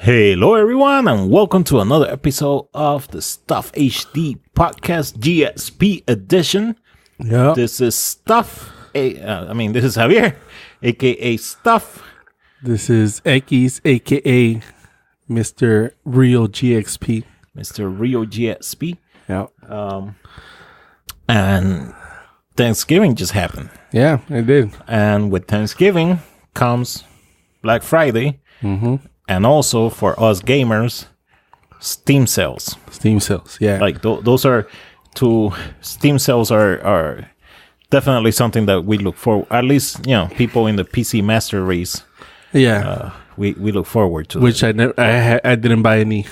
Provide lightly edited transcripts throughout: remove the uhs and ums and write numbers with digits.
Hello, everyone, and welcome to another episode of the Stuff HD podcast GXP edition. Yeah, This is Stuff. This is Javier, aka Stuff. this is Equis, aka Mr. Real GXP. Mr. Rio GXP. Yeah, And Thanksgiving just happened. yeah, I did. And with Thanksgiving comes Black Friday. Mm-hmm. And also for us gamers, Steam sales. Steam sales, yeah. Like those are two. Steam sales are definitely something that we look for. At least people in the PC master race. Yeah, We look forward to. which I didn't buy any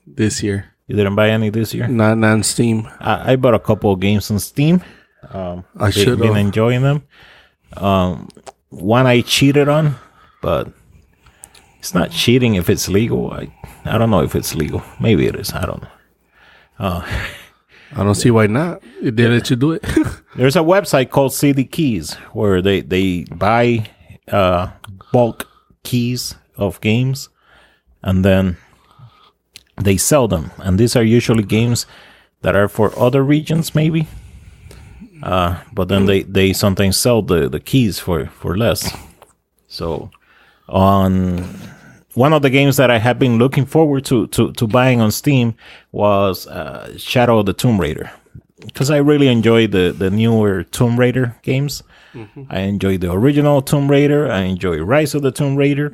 this year. You didn't buy any this year? Not on Steam. I bought a couple of games on Steam. I should been have. enjoying them. One I cheated on, but it's not cheating if it's legal. I don't know if it's legal. Maybe it is. I don't know. I don't see why not. They let you do it. There's a website called CD Keys where they buy bulk keys of games and then they sell them. And these are usually games that are for other regions, maybe. But then they sometimes sell the keys for less. So on one of the games that I have been looking forward to buying on Steam was Shadow of the Tomb Raider, because I really enjoy the newer Tomb Raider games. Mm-hmm. I enjoy the original Tomb Raider. I enjoy Rise of the Tomb Raider.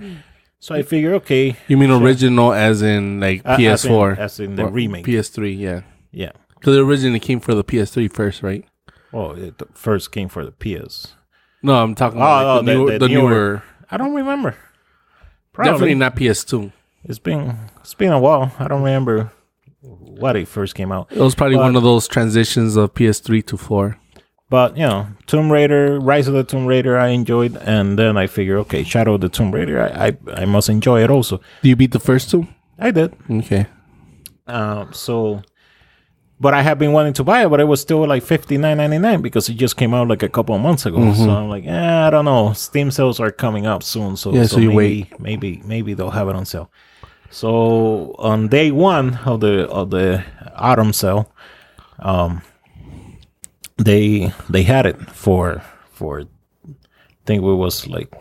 So I figure, okay. You mean original as in like PS4? As in the remake. PS3, yeah. Yeah. Because it originally came for the PS3 first, right? Well, it first came for the PS. No, I'm talking about the newer. I don't remember. Probably. Definitely not PS2. It's been a while. I don't remember what it first came out. It was probably one of those transitions of PS3 to 4. But Tomb Raider, Rise of the Tomb Raider, I enjoyed, and then I figure, okay, Shadow of the Tomb Raider, I must enjoy it also. Do you beat the first two? I did. Okay. But I have been wanting to buy it, but it was still like $59.99 because it just came out like a couple of months ago. Mm-hmm. So I'm like, I don't know. Steam sales are coming up soon, so you wait. Maybe they'll have it on sale. So on day one of the autumn sale, they had it for I think it was like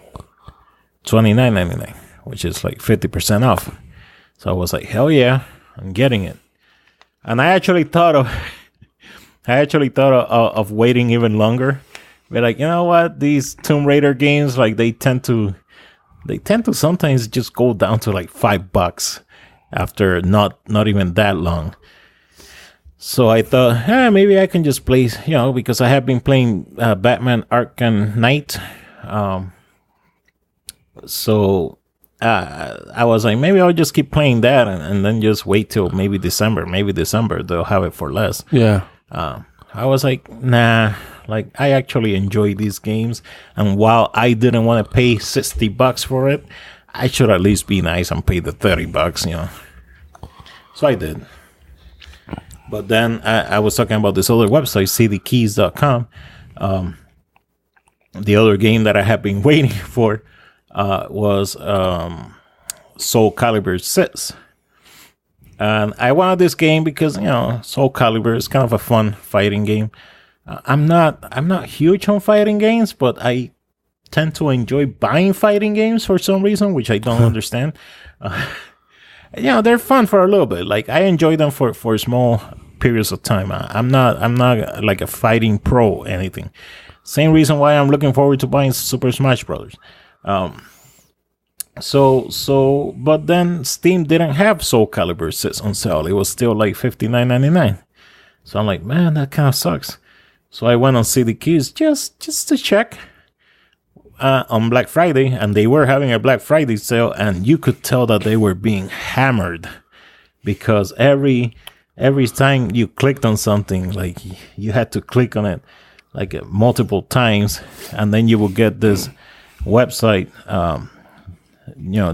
$29.99, which is like 50% off. So I was like, hell yeah, I'm getting it. And I actually thought of waiting even longer. But like, you know what? These Tomb Raider games, like they tend to sometimes just go down to like $5 after not even that long. So I thought, maybe I can just play, because I have been playing Batman Arkham Knight. So I was like, maybe I'll just keep playing that and then just wait till maybe December. Maybe December they'll have it for less. Yeah. I was like, nah. Like, I actually enjoy these games, and while I didn't want to pay $60 for it, I should at least be nice and pay the $30. So I did. But then I was talking about this other website, cdkeys.com. The other game that I have been waiting for was Soul Calibur 6. And I wanted this game because, Soul Calibur is kind of a fun fighting game. I'm not huge on fighting games, but I tend to enjoy buying fighting games for some reason, which I don't understand. They're fun for a little bit. Like, I enjoy them for small periods of time. I'm not like a fighting pro or anything. Same reason why I'm looking forward to buying Super Smash Brothers. But then Steam didn't have Soul Calibur 6 on sale. It was still like $59.99. So I'm like, man, that kind of sucks. So I went on CD Keys just to check on Black Friday, and they were having a Black Friday sale, and you could tell that they were being hammered because every time you clicked on something, like you had to click on it like multiple times, and then you will get this website,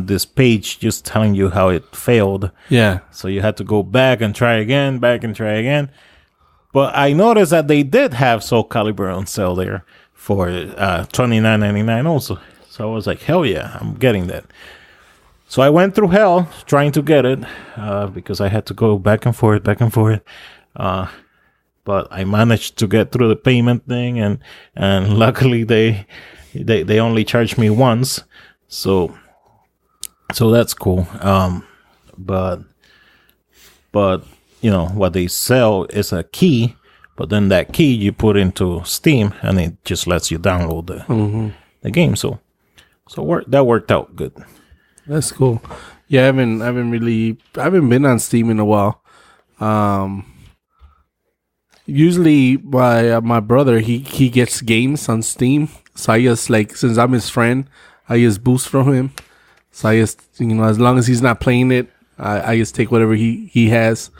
this page just telling you how it failed. Yeah. So you had to go back and try again. But I noticed that they did have Soul Calibur on sale there for $29.99 also. So I was like, hell yeah, I'm getting that. So I went through hell trying to get it because I had to go back and forth. But I managed to get through the payment thing, and luckily they only charged me once, so that's cool. But you know what they sell is a key, but then that key you put into Steam, and it just lets you download the game. So that worked out good. That's cool. Yeah, I haven't been on Steam in a while. Usually my brother he gets games on Steam, so I just since I'm his friend, I just boost from him. So I just as long as he's not playing it, I just take whatever he has.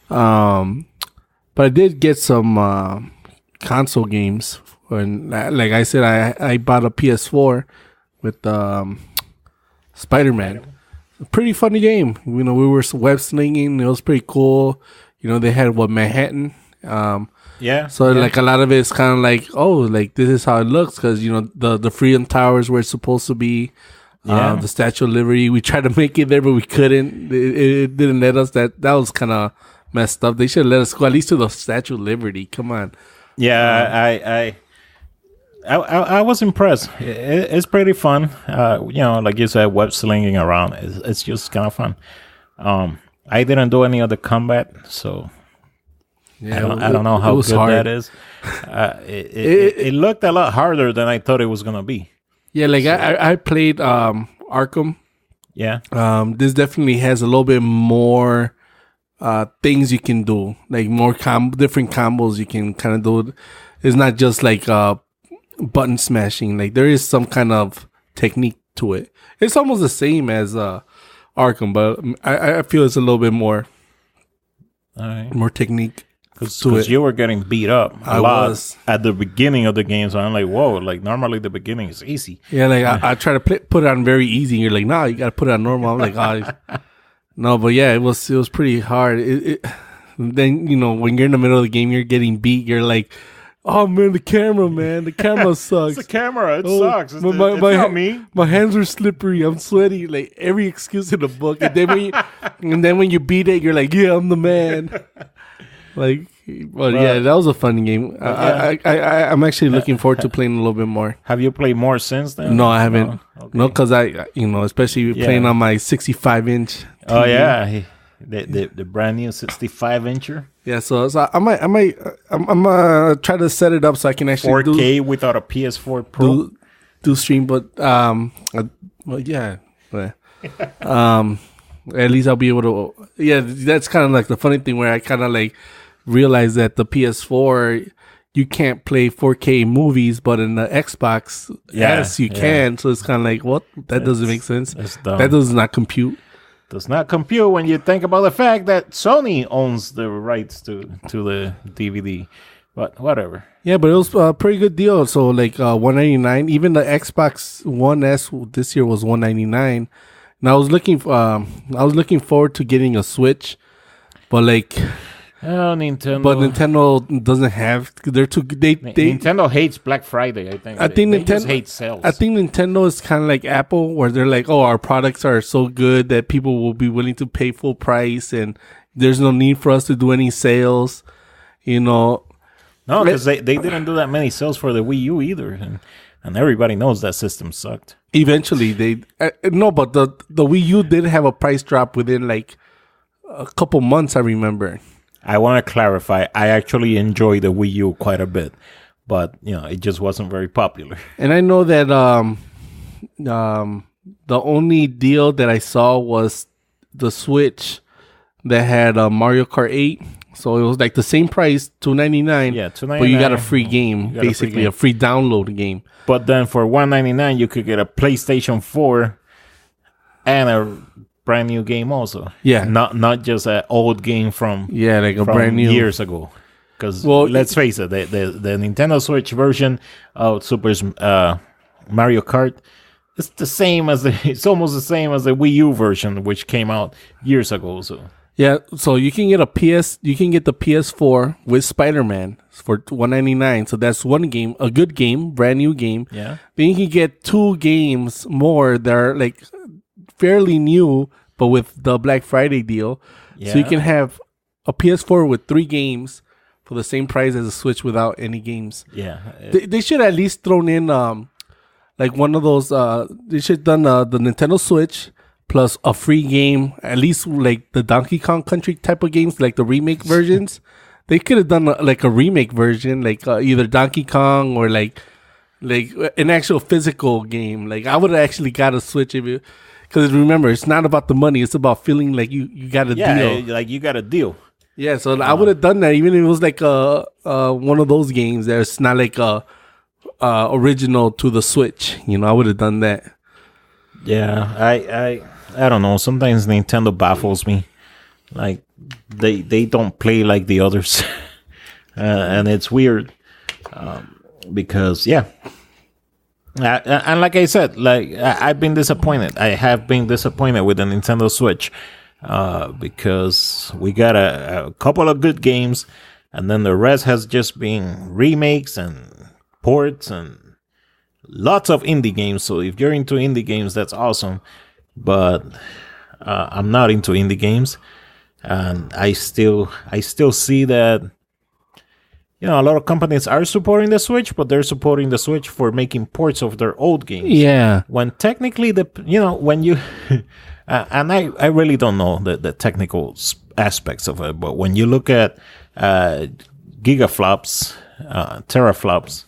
But I did get some console games, and like I said, I bought a PS4 with Spider-Man. A pretty funny game. We were web slinging. It was pretty cool. They had Manhattan. So like a lot of it's kind of like, this is how it looks, because the Freedom Towers were supposed to be, the Statue of Liberty. We tried to make it there, but we couldn't. It didn't let us. That was kind of messed up. They should let us go at least to the Statue of Liberty. Come on. Yeah, I was impressed. It's pretty fun. Like you said, web slinging around. It's just kind of fun. I didn't do any other combat, so. Yeah, I don't know how good hard. That is. It looked a lot harder than I thought it was gonna be. Yeah, like I played Arkham. Yeah. This definitely has a little bit more things you can do, like more different combos you can kind of do. It's not just like button smashing. Like there is some kind of technique to it. It's almost the same as Arkham, but I feel it's a little bit more. All right. More technique. Because you were getting beat up a lot at the beginning of the game, so I'm like, whoa, like normally the beginning is easy. Yeah, like I try to put it on very easy, and you're like, nah, you got to put it on normal. I'm like, no, but yeah, it was pretty hard. Then, when you're in the middle of the game, you're getting beat, you're like, oh man, the camera sucks. It's the camera, it sucks. It's not me. My hands are slippery, I'm sweaty, like every excuse in the book. And then when you beat it, you're like, yeah, I'm the man. Like, yeah, that was a fun game. I'm actually looking forward to playing a little bit more. Have you played more since then? No, I haven't. No, because especially playing on my 65-inch TV. Oh yeah, the brand new 65-incher. Yeah, so I'm gonna try to set it up so I can actually 4K without a PS4 Pro. Do stream, but yeah. At least I'll be able to. Yeah, that's kind of like the funny thing where I kind of like realized that the PS4 you can't play 4K movies, but in the Xbox, yes, you can. So it's kind of like, what? That doesn't make sense. That does not compute. Does not compute when you think about the fact that Sony owns the rights to the DVD. But whatever. Yeah, but it was a pretty good deal. So like $199. Even the Xbox One S this year was $199. And I was looking forward to getting a Switch, but like, Nintendo. But Nintendo doesn't have. They're too. Nintendo hates Black Friday. I think Nintendo just hates sales. I think Nintendo is kind of like Apple, where they're like, oh, our products are so good that people will be willing to pay full price, and there's no need for us to do any sales. No, because they didn't do that many sales for the Wii U either, and everybody knows that system sucked. Eventually, but the Wii U did have a price drop within like a couple months. I remember. I want to clarify. I actually enjoy the Wii U quite a bit, but it just wasn't very popular. And I know that the only deal that I saw was the Switch that had Mario Kart 8. So it was like the same price, $299. Yeah, $299. But you got a free game, basically a free download game. But then for $199, you could get a PlayStation 4 and a brand new game also. Yeah, not just an old game from brand new years ago. Because let's face it, the Nintendo Switch version of Super Mario Kart, it's almost the same as the Wii U version, which came out years ago. So you can get the PS4 with Spider-Man for $199. So that's one game, a good game, brand new game. Yeah. Then you can get two games more that are like fairly new, but with the Black Friday deal. Yeah. So you can have a PS4 with 3 games for the same price as a Switch without any games. Yeah. They should at least thrown in like one of those. They should have done the Nintendo Switch plus a free game, at least like the Donkey Kong Country type of games, like the remake versions. They could have done like a remake version, like either Donkey Kong or like an actual physical game. Like I would have actually got a Switch if it, because remember, it's not about the money; it's about feeling like you got a deal. Yeah, like you got a deal. Yeah, so I would have done that, even if it was like one of those games that's not like original to the Switch. You know, I would have done that. Yeah, I don't know. Sometimes Nintendo baffles me. Like they don't play like the others, and it's weird because and like I said, like I've been disappointed. I have been disappointed with the Nintendo Switch because we got a couple of good games, and then the rest has just been remakes and ports and lots of indie games. So if you're into indie games, that's awesome. But I'm not into indie games. And I still see that, you know, a lot of companies are supporting the Switch, but they're supporting the Switch for making ports of their old games. Yeah. When technically when you, and I really don't know the technical aspects of it, but when you look at gigaflops, teraflops,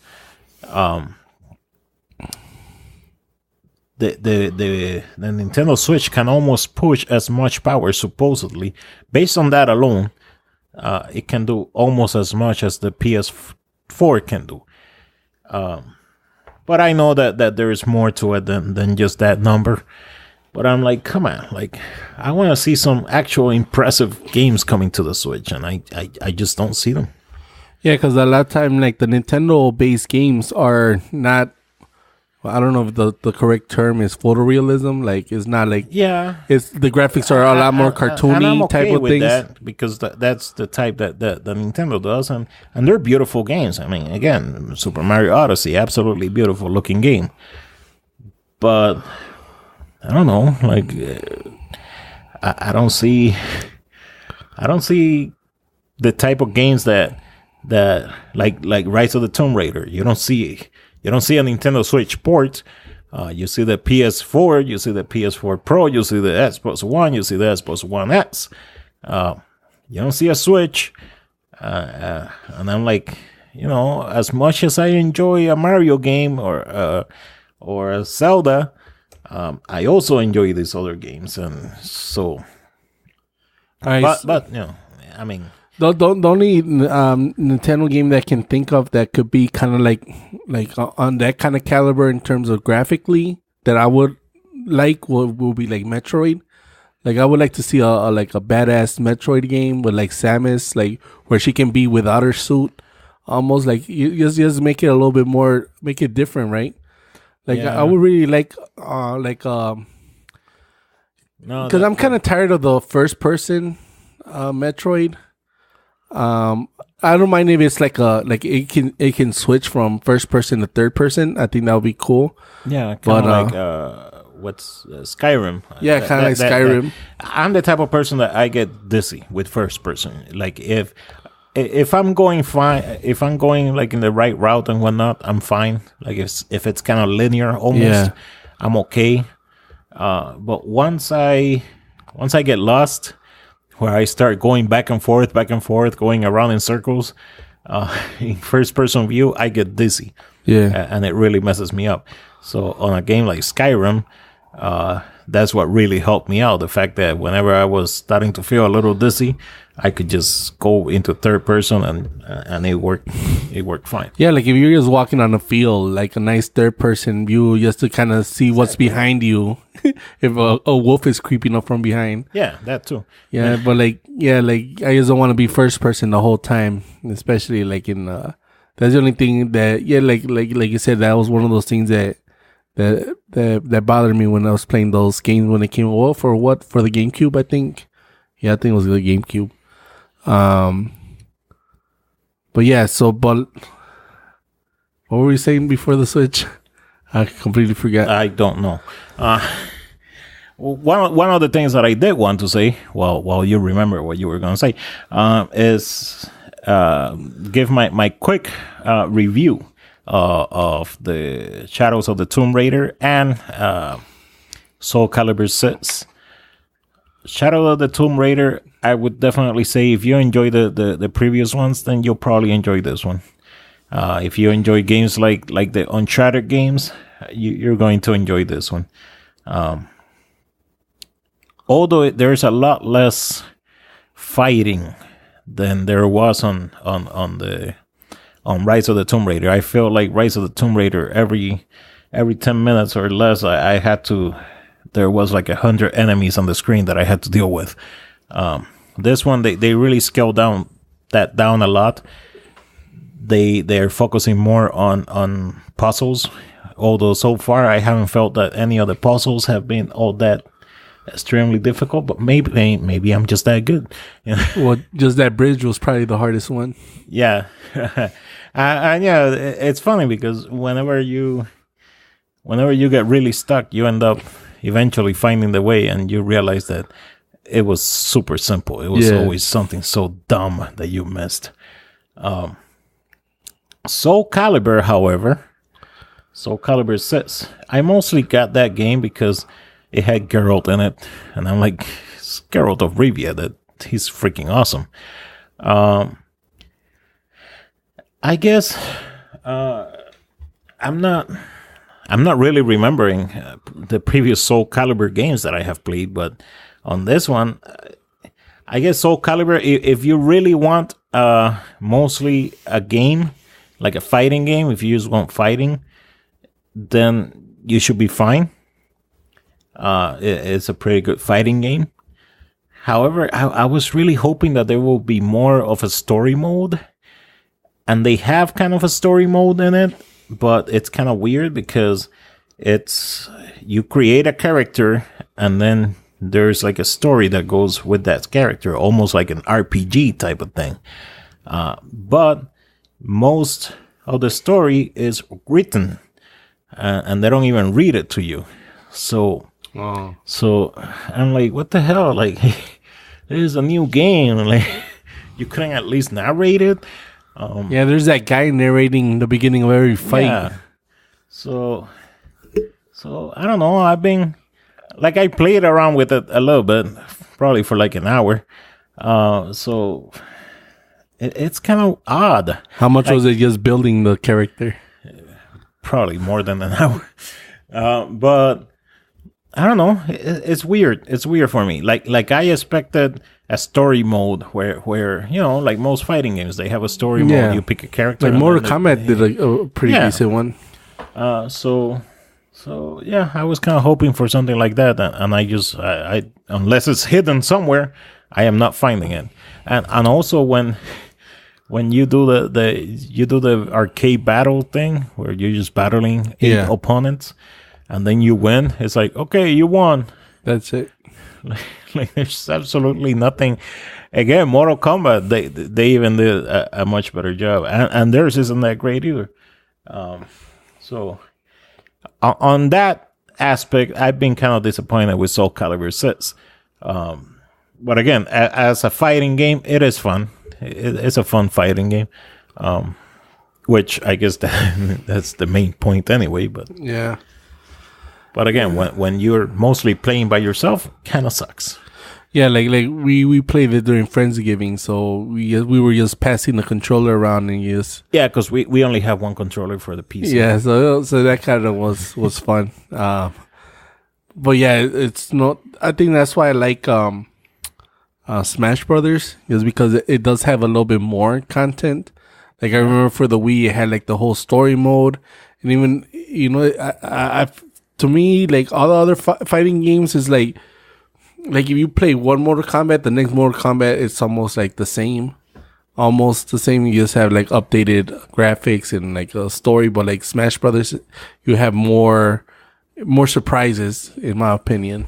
the Nintendo Switch can almost push as much power, supposedly. Based on that alone, it can do almost as much as the PS4 can do. But I know that there is more to it than just that number. But I'm like, come on, like I want to see some actual impressive games coming to the Switch, and I just don't see them. Yeah, because a lot of time, like the Nintendo-based games are not. I don't know if the correct term is photorealism. Like, it's not like it's the graphics are a lot more cartoony and I'm okay type of with things. That because that's the type that Nintendo does, and they're beautiful games. I mean, again, Super Mario Odyssey, absolutely beautiful looking game. But I don't know, like I don't see the type of games that like Rise of the Tomb Raider. You don't see a Nintendo Switch port. You see the PS4, you see the PS4 Pro, you see the Xbox One, you see the Xbox One X. You don't see a Switch. And I'm like, you know, as much as I enjoy a Mario game or a Zelda, I also enjoy these other games, and so. But you know, I mean. The only Nintendo game that I can think of that could be kind of like on that kind of caliber in terms of graphically that I would like will be like Metroid. Like I would like to see a badass Metroid game with like Samus, like where she can be without her suit, almost like you just make it a little bit more, make it different, right? Like I would really like because I'm kind of tired of the first person Metroid. I don't mind if it's like it can switch from first person to third person. I think that would be cool. Yeah, kind of like what's Skyrim. Yeah, kind of like Skyrim. I'm the type of person that I get dizzy with first person. Like if I'm going like in the right route and whatnot, I'm fine. Like if it's kind of linear almost, I'm okay. But once I get lost, where I start going back and forth, going around in circles, in first-person view, I get dizzy. Yeah. And it really messes me up. So on a game like Skyrim, that's what really helped me out. The fact that whenever I was starting to feel a little dizzy, I could just go into third person and it worked. It worked fine. Yeah, like if you're just walking on a field, like a nice third person view, just to kind of see what's behind you. If a wolf is creeping up from behind. Yeah, that too. Yeah, but like I just don't want to be first person the whole time, especially like in that's the only thing that like you said, that was one of those things that bothered me when I was playing those games when it came for the GameCube, I think. Yeah, I think it was the GameCube. But yeah, but what were we saying before the Switch? I completely forgot. I don't know. one of the things that I did want to say, while you remember what you were going to say, is give my quick review of the Shadows of the Tomb Raider and Soul Calibur 6. Shadow of the Tomb Raider, I would definitely say if you enjoy the previous ones, then you'll probably enjoy this one. If you enjoy games like the Uncharted games, you're going to enjoy this one. Although there's a lot less fighting than there was on Rise of the Tomb Raider. I feel like Rise of the Tomb Raider every 10 minutes or less, I had to. There was like 100 enemies on the screen that I had to deal with. This one, they really scaled down a lot. They're focusing more on puzzles. Although so far I haven't felt that any of the puzzles have been all that extremely difficult. But maybe I'm just that good. Well, just that bridge was probably the hardest one. Yeah, and yeah, it's funny because whenever you get really stuck, you end up eventually finding the way, and you realize that it was super simple. It was always something so dumb that you missed. Soul Calibur, however, Soul Calibur 6, I mostly got that game because it had Geralt in it, and I'm like, it's Geralt of Rivia, that he's freaking awesome. I guess I'm not really remembering the previous Soul Calibur games that I have played, but on this one, I guess Soul Calibur, if you really want mostly a game, like a fighting game, if you just want fighting, then you should be fine. It's a pretty good fighting game. However, I was really hoping that there will be more of a story mode, and they have kind of a story mode in it. But it's kind of weird because you create a character and then there's like a story that goes with that character, almost like an RPG type of thing. But most of the story is written and they don't even read it to you. So I'm like, what the hell? Like, this is a new game. Like, you couldn't at least narrate it. There's that guy narrating the beginning of every fight. Yeah. So I don't know. I've been like, I played around with it a little bit, probably for like an hour. So it's kind of odd. How much was it just building the character? Probably more than an hour. But I don't know. It's weird. It's weird for me. Like I expected a story mode where like most fighting games, they have a story mode. You pick a character. Like Mortal Kombat did a pretty decent one. So yeah, I was kind of hoping for something like that, and I unless it's hidden somewhere, I am not finding it. And also when you do the arcade battle thing where you're just battling 8 opponents, and then you win, it's like, okay, you won. That's it. Like there's absolutely nothing. Again, Mortal Kombat, they even did a much better job, and theirs isn't that great either. So on that aspect, I've been kind of disappointed with Soul Calibur 6. But again, as a fighting game, it is fun. It's a fun fighting game, which I guess that's the main point anyway. But yeah. But again, when you're mostly playing by yourself, kind of sucks. Yeah, like we played it during Friendsgiving, so we were just passing the controller around and because we only have one controller for the PC. Yeah, so that kind of was fun. But yeah, it's not. I think that's why I like Smash Brothers, is because it does have a little bit more content. Like I remember for the Wii, it had like the whole story mode, and even I to me, like all the other fighting games is like if you play one Mortal Kombat, the next Mortal Kombat it's almost like the same. Almost the same. You just have like updated graphics and like a story, but like Smash Brothers, you have more surprises, in my opinion.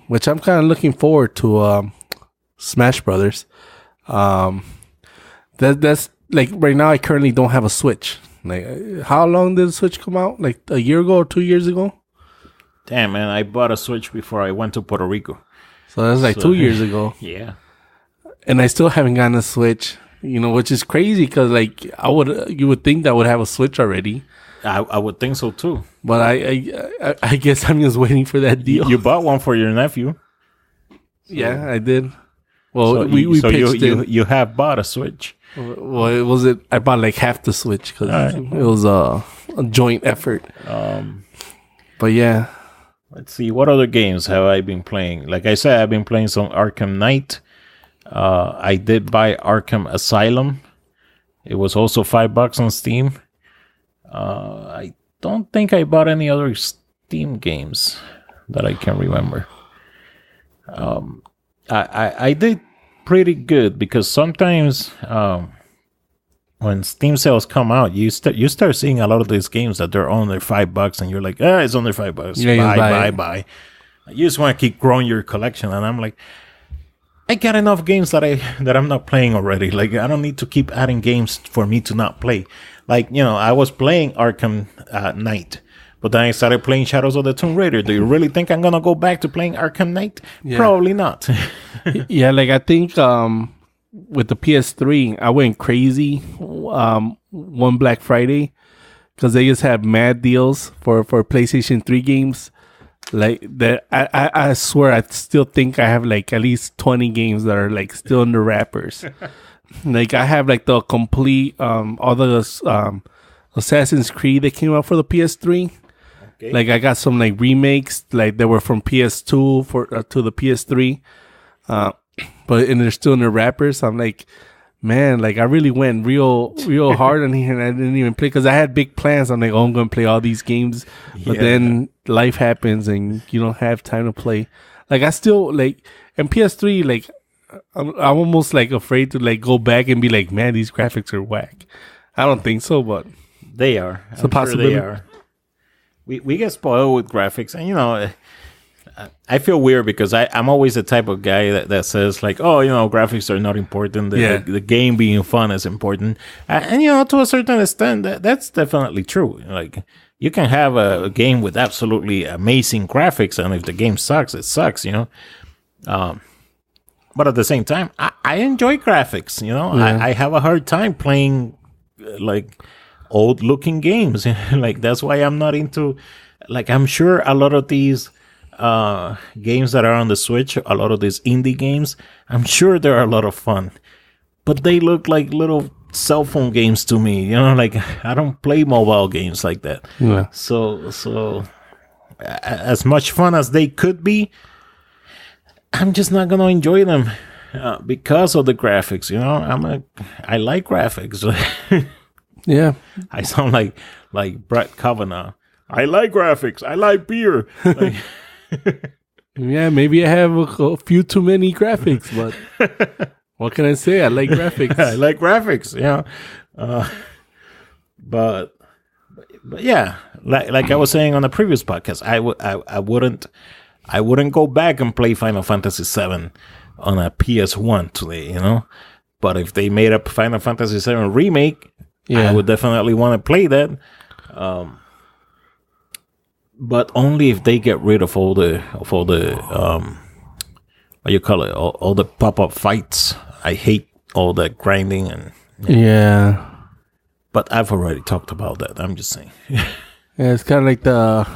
Which I'm kind of looking forward to Smash Brothers. That's like right now I currently don't have a Switch. Like, how long did the Switch come out? Like a year ago or 2 years ago? Damn, man, I bought a Switch before I went to Puerto Rico. So that's like 2 years ago. Yeah. And I still haven't gotten a Switch, which is crazy because like you would think that I would have a Switch already. I would think so too. But I guess I'm just waiting for that deal. You bought one for your nephew. So. Yeah, I did. Well, you have bought a Switch. Well, I bought like half the Switch because it was a joint effort. But yeah. Let's see. What other games have I been playing? Like I said, I've been playing some Arkham Knight. I did buy Arkham Asylum. It was also $5 on Steam. I don't think I bought any other Steam games that I can remember. I did pretty good because sometimes when Steam sales come out, you start seeing a lot of these games that they're under $5, and you're like, it's under $5. Yeah, buy. You just want to keep growing your collection, and I'm like, I got enough games that I'm not playing already. Like, I don't need to keep adding games for me to not play. Like, I was playing Arkham Knight, but then I started playing Shadows of the Tomb Raider. Do you really think I'm gonna go back to playing Arkham Knight? Yeah. Probably not. Yeah, like I think with the PS3, I went crazy one Black Friday because they just had mad deals for PlayStation 3 games. Like that, I swear, I still think I have like at least 20 games that are like still in the wrappers. Like I have like the complete all the Assassin's Creed that came out for the PS3. Okay. Like I got some like remakes, like they were from PS2 to the PS3, but they're still in the wrappers. So I'm like, man, like I really went real hard on here, and I didn't even play because I had big plans. I'm like, I'm gonna play all these games, but then life happens and you don't have time to play. Like I still like, and PS3, like I'm almost like afraid to like go back and be like, man, these graphics are whack. I don't think so, but they are. It's a possibility. Sure they are. We get spoiled with graphics, and I feel weird because I'm always the type of guy that says like, graphics are not important. The game being fun is important, and to a certain extent that's definitely true. Like you can have a game with absolutely amazing graphics, and if the game sucks, it sucks. But at the same time, I enjoy graphics. I have a hard time playing like old looking games. Like that's why I'm not into. Like I'm sure a lot of these games that are on the Switch, a lot of these indie games, I'm sure they're a lot of fun, but they look like little cell phone games to me. Like I don't play mobile games like that. Yeah. So as much fun as they could be, I'm just not gonna enjoy them because of the graphics. I like graphics. Yeah. I sound like Brett Kavanaugh. I like graphics. I like beer. Yeah, maybe I have a few too many graphics, but what can I say? I like graphics. I like graphics. But yeah, like I was saying on the previous podcast, I wouldn't go back and play Final Fantasy VII on a PS1 today. But if they made a Final Fantasy VII remake, I would definitely want to play that. But only if they get rid of all the what you call it, all the pop-up fights. I hate all that grinding and yeah. But I've already talked about that. I'm just saying. Yeah, it's kind of like the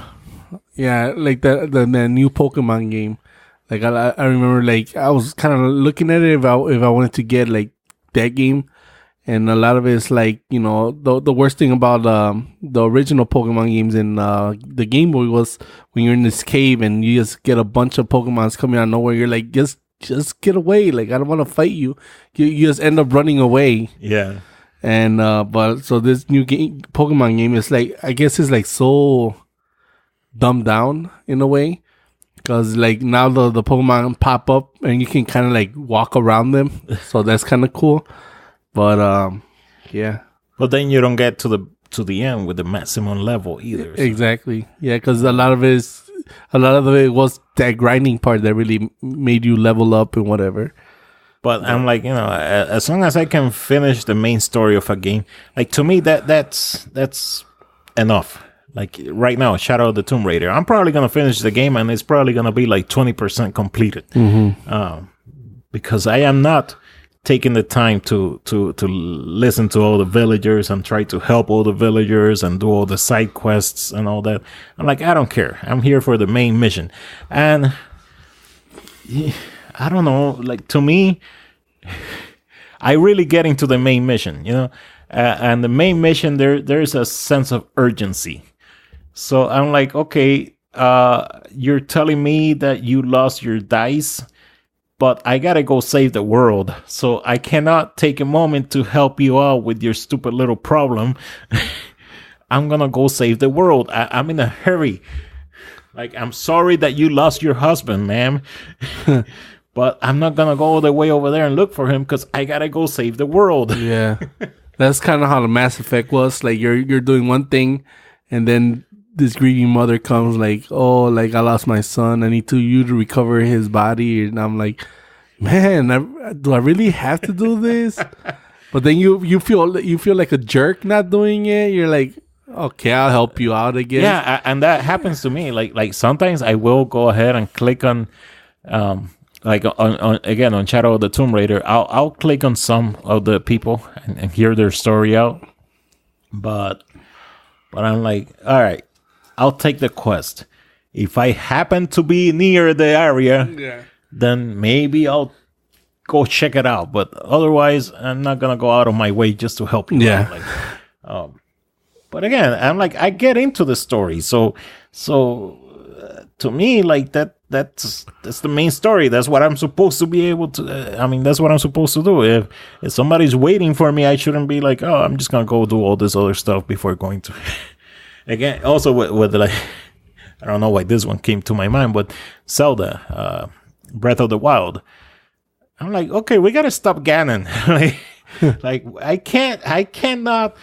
new Pokemon game. Like I remember, like I was kind of looking at it if I wanted to get like that game. And a lot of it's like, the worst thing about the original Pokemon games in the Game Boy was when you're in this cave and you just get a bunch of Pokemons coming out of nowhere. You're like, just get away. Like, I don't want to fight you. You just end up running away. Yeah. And but so this new Pokemon game is like, I guess it's like so dumbed down in a way. Because like now the Pokemon pop up and you can kind of like walk around them. So that's kind of cool. But yeah. But then you don't get to the end with the maximum level either. So. Exactly. Yeah, because a lot of it was that grinding part that really made you level up and whatever. But I'm like, as long as I can finish the main story of a game, like to me that's enough. like right now, Shadow of the Tomb Raider. I'm probably gonna finish the game, and it's probably gonna be like 20% completed, because I am not taking the time to listen to all the villagers and try to help all the villagers and do all the side quests and all that. I'm like, I don't care. I'm here for the main mission. And I don't know, like, to me, I really get into the main mission, you know, and the main mission, there's a sense of urgency. So I'm like, okay, you're telling me that you lost your dice, but I gotta go save the world. So I cannot take a moment to help you out with your stupid little problem. I'm gonna go save the world. I'm in a hurry. Like, I'm sorry that you lost your husband, ma'am. But I'm not gonna go all the way over there and look for him because I gotta go save the world. Yeah. That's kind of how the Mass Effect was. Like, you're doing one thing, and then this grieving mother comes like, oh, like, I lost my son. I need you to recover his body. And I'm like, man, do I really have to do this? But then you feel like a jerk not doing it. You're like, okay, I'll help you out again. Yeah, and that happens to me. Like sometimes I will go ahead and click on, like on Shadow of the Tomb Raider. I'll click on some of the people and hear their story out. But I'm like, all right, I'll take the quest. If I happen to be near the area, then maybe I'll go check it out. But otherwise, I'm not gonna go out of my way just to help you out. Like, but again, I'm like, I get into the story. So to me, like, that's the main story. That's what I'm supposed to be able to. That's what I'm supposed to do. If somebody's waiting for me, I shouldn't be like, oh, I'm just gonna go do all this other stuff before going to. Again, also with like, I don't know why this one came to my mind, but Zelda, Breath of the Wild. I'm like, okay, we gotta stop Ganon. like I cannot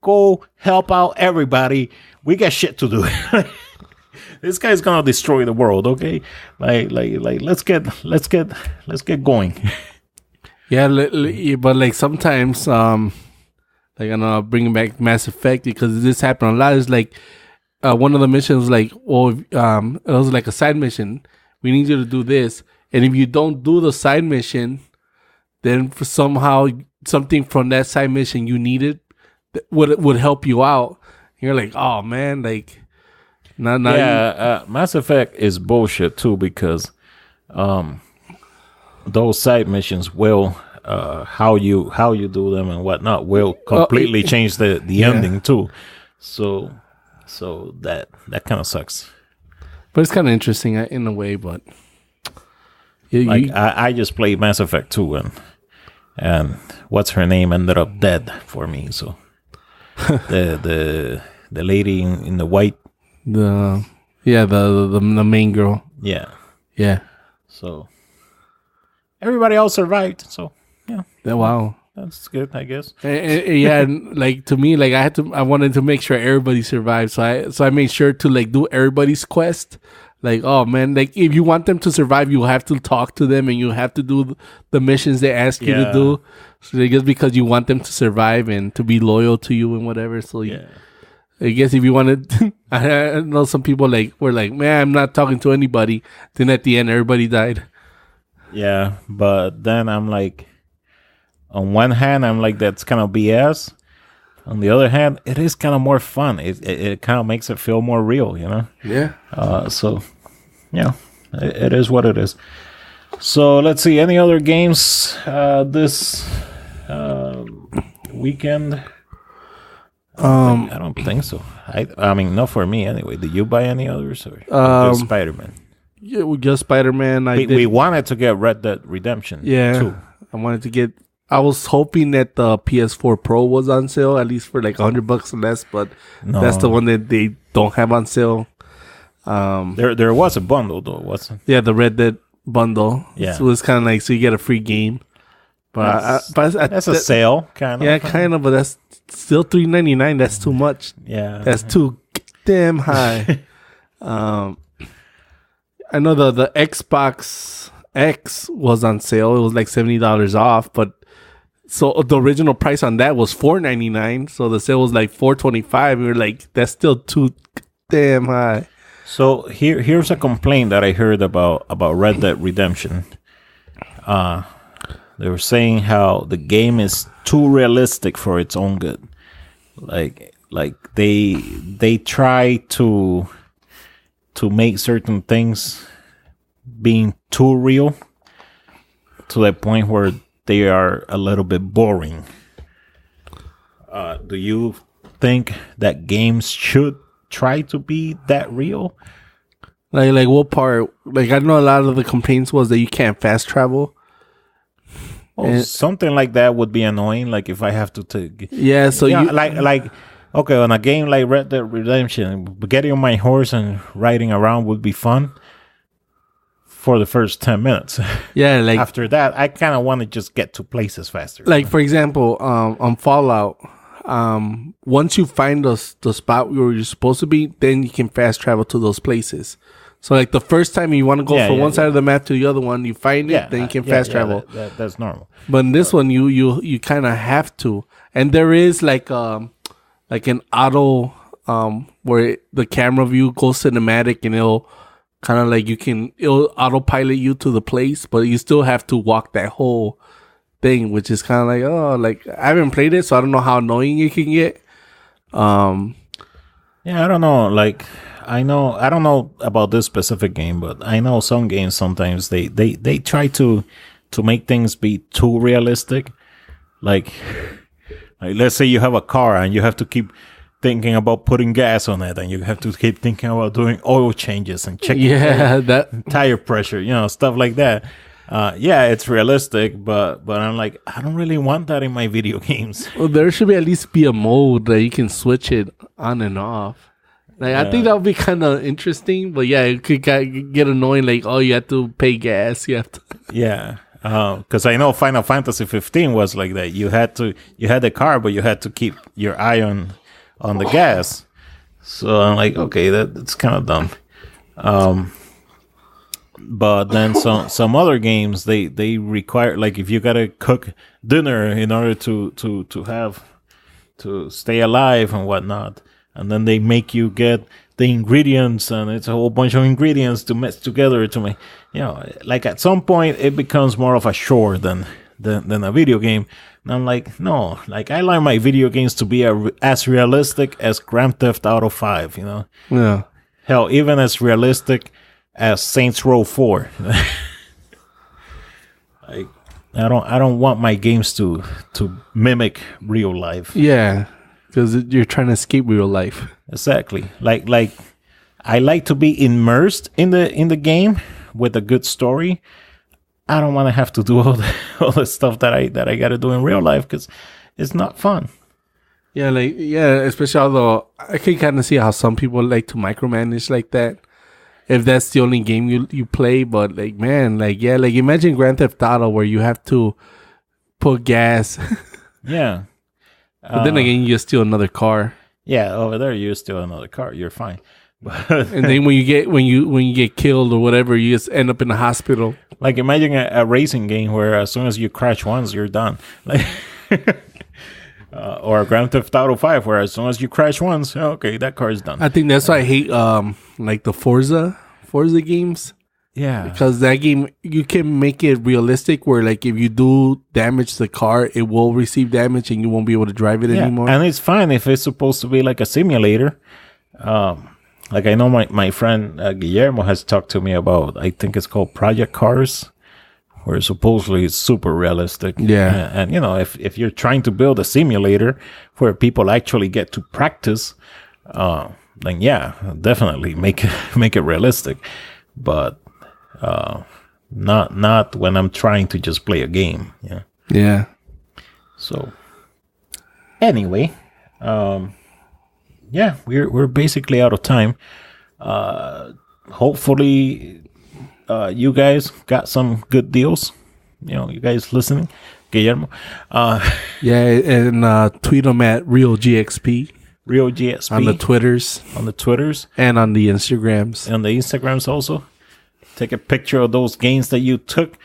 go help out everybody. We got shit to do. This guy's gonna destroy the world. Okay, like let's get going. Yeah, but like sometimes, like, I know, bringing back Mass Effect, because this happened a lot. Is like one of the missions was like, it was like a side mission. We need you to do this, and if you don't do the side mission, then for somehow something from that side mission you needed would help you out. You're like, oh man, like, not Mass Effect is bullshit too, because those side missions will how you do them and whatnot will completely change the ending too. So that kind of sucks. But it's kind of interesting in a way. But I just played Mass Effect 2 and what's her name ended up dead for me. So the lady in the white, the main girl. Yeah. So everybody else survived. So yeah. Wow. That's good, I guess. Yeah, and like, to me, like, I wanted to make sure everybody survived, so I made sure to like do everybody's quest. Like, oh man, like, if you want them to survive, you have to talk to them and you have to do the missions they ask you to do. So I guess because you want them to survive and to be loyal to you and whatever. So yeah, I guess if you wanted, I know some people were like, man, I'm not talking to anybody. Then at the end, everybody died. Yeah, but then I'm like, on one hand, I'm like, that's kind of BS. On the other hand, it is kind of more fun. It kind of makes it feel more real, you know? Yeah. So, yeah, it is what it is. So, let's see. Any other games this weekend? I don't think so. I mean, not for me anyway. Did you buy any others? Or just Spider-Man? Yeah, we just Spider-Man. We wanted to get Red Dead Redemption. Yeah. Too. I was hoping that the PS4 Pro was on sale, at least for like $100 less, but no. That's the one that they don't have on sale. There was a bundle though, wasn't? Yeah, the Red Dead bundle. Yeah, so it's kind of like, so you get a free game. But that's a sale, kind of. Yeah, kind of, but that's still $3.99. That's too much. Yeah, that's too damn high. I know the Xbox X was on sale. It was like $70 off, but So the original price on that was $4.99. So the sale was like $4.25. We were like, that's still too damn high. So here's a complaint that I heard about Red Dead Redemption. They were saying how the game is too realistic for its own good. Like they try to make certain things being too real to the point where they are a little bit boring. Do you think that games should try to be that real? Like what part? Like, I know a lot of the complaints was that you can't fast travel. Well, something like that would be annoying. Like if I have to take, so like okay, on a game like Red Dead Redemption, getting on my horse and riding around would be fun for the first 10 minutes. Yeah, like after that, I kind of want to just get to places faster. Like for example, on Fallout, once you find the spot where you're supposed to be, then you can fast travel to those places. So like the first time you want to go from one side of the map to the other one, you find it, then you can fast travel. That's normal. But in this one, you kind of have to, and there is like an auto where the camera view goes cinematic, and it'll kind of like it'll autopilot you to the place, but you still have to walk that whole thing, which is kind of like, oh, like I haven't played it, so I don't know how annoying it can get. Yeah, I don't know. Like I don't know about this specific game, but I know some games sometimes they try to make things be too realistic. Like let's say you have a car and you have to keep thinking about putting gas on it, and you have to keep thinking about doing oil changes and checking that tire pressure, stuff like that. It's realistic, but I'm like, I don't really want that in my video games. Well, there should at least be a mode that you can switch it on and off. Like, I think that would be kind of interesting, but it could get annoying. Like, oh, you have to pay gas. You have to. Yeah, because I know Final Fantasy 15 was like that. You had the car, but you had to keep your eye on the gas. So I'm like, okay, that's kind of dumb. But then some other games they require, like if you gotta cook dinner in order to stay alive and whatnot, and then they make you get the ingredients, and it's a whole bunch of ingredients to mix together to make, like at some point it becomes more of a chore than a video game. And I'm like, no, like I like my video games to be as realistic as Grand Theft Auto 5, Yeah. Hell, even as realistic as Saints Row 4. Like I don't want my games to mimic real life. Yeah, because you're trying to escape real life. Exactly. Like I like to be immersed in the game with a good story. I don't want to have to do all the stuff that I got to do in real life, because it's not fun. Yeah, especially although I can kind of see how some people like to micromanage like that, if that's the only game you play. But like, man, like imagine Grand Theft Auto where you have to put gas. Yeah. But then again, you steal another car. Yeah, over there you steal another car, you're fine. And then when you get killed or whatever, you just end up in the hospital. Like imagine a racing game where as soon as you crash once, you're done. Like, or a Grand Theft Auto 5 where as soon as you crash once, okay, that car is done. I think that's why I hate like the Forza games. Yeah, because that game you can make it realistic where like if you do damage the car, it will receive damage and you won't be able to drive it anymore. And it's fine if it's supposed to be like a simulator. Like I know my friend Guillermo has talked to me about, I think it's called Project Cars, where supposedly it's super realistic. Yeah. And if you're trying to build a simulator where people actually get to practice, then yeah, definitely make it realistic. But not when I'm trying to just play a game. Yeah. Yeah. So anyway, yeah, we're basically out of time. Hopefully, you guys got some good deals. You guys listening, Guillermo. Yeah, and tweet them at Real GXP. Real GXP on the Twitters. And on the Instagrams. And the Instagrams also. Take a picture of those gains that you took.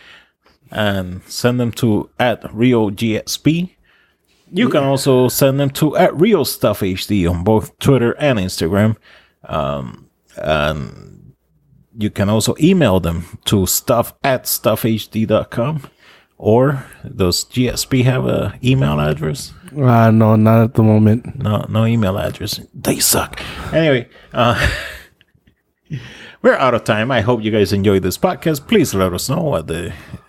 and send them to @RioGXP. You can also send them to @RealStuffHD on both Twitter and Instagram. And you can also email them to stuff@stuffhd.com. Or does GXP have a email address? No, not at the moment. No email address. They suck. Anyway, we're out of time. I hope you guys enjoyed this podcast. Please let us know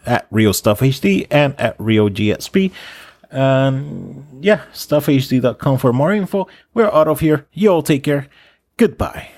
at RealStuffHD and at RealGXP. And yeah, stuffhd.com for more info. We're out of here. You all take care. Goodbye.